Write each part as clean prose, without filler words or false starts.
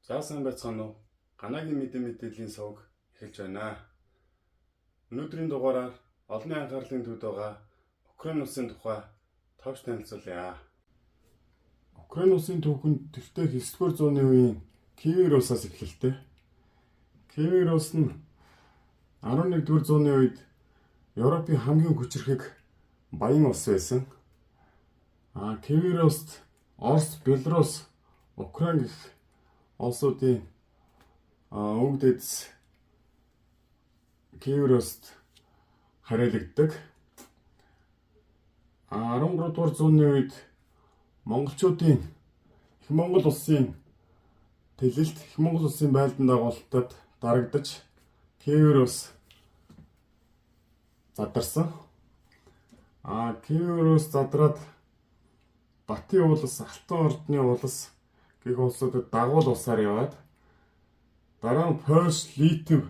За сайн байцгаана уу? Ганагийн мэдээллийн сувг эхэлж байна. Өнөөдрийн дугаараар олонний анхаарлын төвд байгаа Украин улсын тухай товч танилцуулъя. Украин улсын түүхэнд тэртээ 9-р зууны үеийн Киевийн улсаас эхэллээ. Киевийн улс нь 11-р зууны үед Европын хамгийн хүчирхэг баян улс байсан. Киевийн улсад Орос, Белорус, Украин гэх улсуудын өвөг дээдэс Киевийн улсад хариалагддаг. 13-р зууны үед монголчуудын их Монгол улсын тэлэлт их Монгол улсын байлдан дагуултад дарагдаж Киевийн улс задарсан. Киевийн улс задраад Батын улс, Алтан ордны улс гэх улсуудад дагуул улсаар яваад дараа нь Польш, Литв,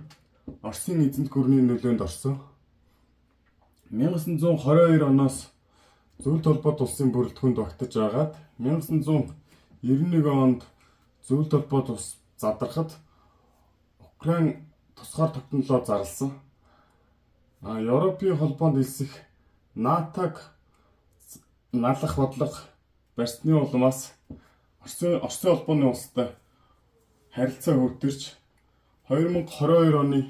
Оросын эзэнт гүрний нөлөөнд орсон. 1922 оноос Зөвлөлт холбоот улсын бүрэлдэхүүнд багтаж агаад 1991 онд Зөвлөлт холбоот улс задрахад Украин тусгаар тогтнолоо зарласан. Европын холбоонд элсэх НАТОг налах бодлого барьсны улмаас Оросын холбооны улстай харилцаа хөгжиж 2022 оны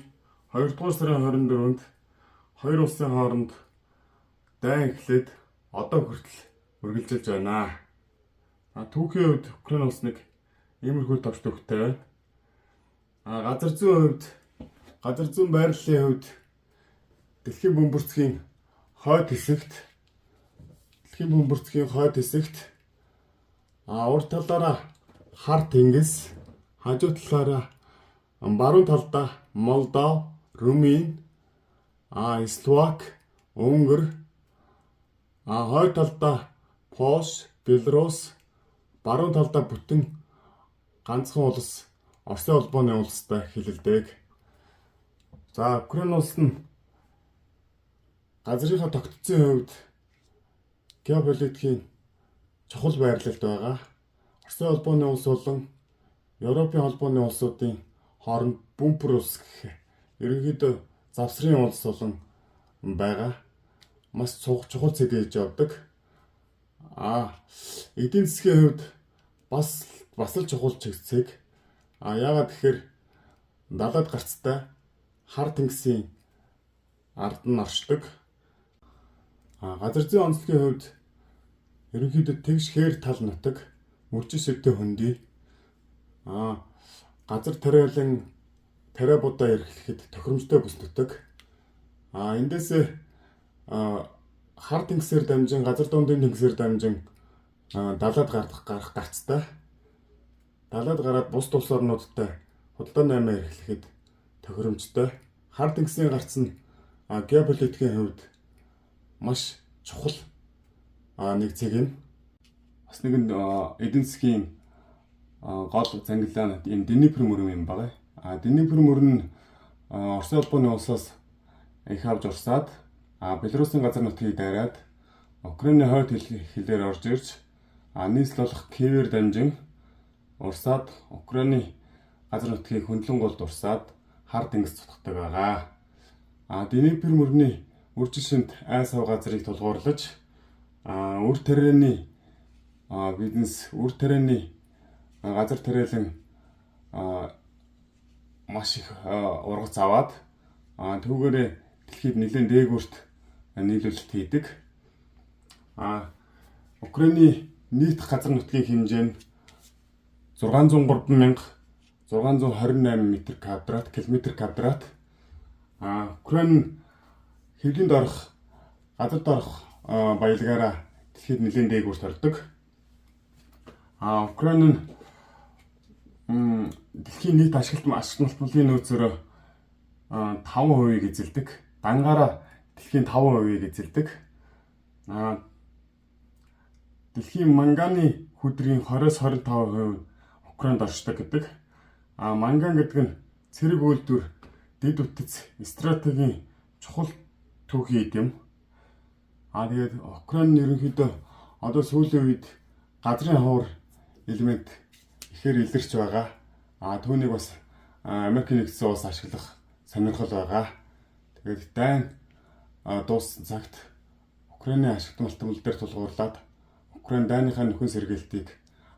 2 дугаар сарын 24-нд хоёр улсын хооронд дайн эхлээд одоо хүртэл үргэлжилж байна. Түүхийн хувьд Украин улс нэг иймэрхүү товч төвхтэй байна. Газар зүйн байрлалын хувьд дэлхийн бөмбөрцгийн хойд хэсэгт урд талаараа хар тэнгис, хажуу талаараа баруун талдаа Молдов, Румын, Словак, Унгар, хойд талдаа Польш, Белорус, баруун талдаа бүтэн ганцхан улс Оросын холбооны улстай хилэлдэг. Украин улс нь газрынхаа тогтцын хувьд геополитикийн чухал байрлалд байгаа. Оросын холбооны улс болон Европын холбооны улсуудын хооронд бөмбөр улс гэх ерөнхийдөө завсрын улс болон байгаа. Маш чухал цэг хийж явдаг. Эдийн засгийн хувьд бас л чухал цэг. Яагаад тэгэхээр далайд гарцтай хар тэнгисийн ард нь оршдог. Газар зүйн онцлогийн хувьд ерөнхийдөө тэгш хээр тал нутаг, мөржин шивтэй хөндөй. Газар тариалан тариа будаа эрхлэхэд тохиромжтой бүс нутаг. Эндээс хар тэнгисээр дамжин, газар дундын тэнгисээр дамжин далайд гарах гарцтай. Далайд гараад бус улс орнуудтай худалдаа наймаа эрхлэхэд тохиромжтой. Хар тэнгисийн гарц нь геополитикийн хувьд маш чухал нэг цэг юм. Бас нэгэн эдийн засгийн гол зангилаа энэ Днепр мөрөн юм байна. Днепр мөрөн нь Оросын холбооны улсаас их авч урсаад Белорусын газар нутгийг дайраад Украины хойд хэлээр орж ирж нийслэл болох Киевээр дамжин урсаад Украины газар нутгийг хөндлөн голд урсаад хар тэнгис цутгадаг байгаа. Днепр мөрний үржилшинд ай сав газрыг тулгуурлаж үр тарианы бизнес, үр тарианы газар тариалан маш их ургац аваад түүгээрээ дэлхийд нэлээд дээгүүрт нийлүүлэлт хийдэг. Украины нийт газар нутгийн хэмжээ нь 603,628 км квадрат. Украин хэвлэнд орох, газарт орох баялагаараа дэлхийд нэлээд дээгүүрт ордог. Украин нь дэлхийн нийт ашиглалтын нөөцөөр 5% эзэлдэг. Дангаараа дэлхийн 5% эзэлдэг. Дэлхийн манганы хөдрийн 20-25% Украинд оршдог гэдэг. Манган гэдэг нь цэрэг үйлдвэр, дэд үтц, стратегийн чухал түүхий юм. Тэгээд Украин ерөнхийдөө одоо сүүлийн үед газрын хавар элемент ихээр илэрч байгаа. Түүнийг бас Америк нэгдсэн улс ашиглах сонирхол байгаа. Тэгээд дайн дууссан цагт Украины ашигт малтмал дээр тулгуурлаад Украин дайныхаа нөхөн сэргээлтийг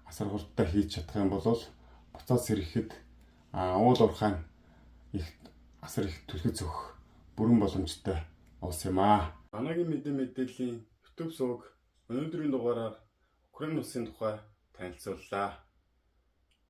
асаргууртаа хийж чадах юм бол буцаад сэргэхэд уул уурхай их асар их түлхэж өгөх бүрэн боломжтой улс юм аа. Манайгийн мэдээллийн YouTube суваг өнөөдрийн дугаараар Украин улсын тухай танилцууллаа.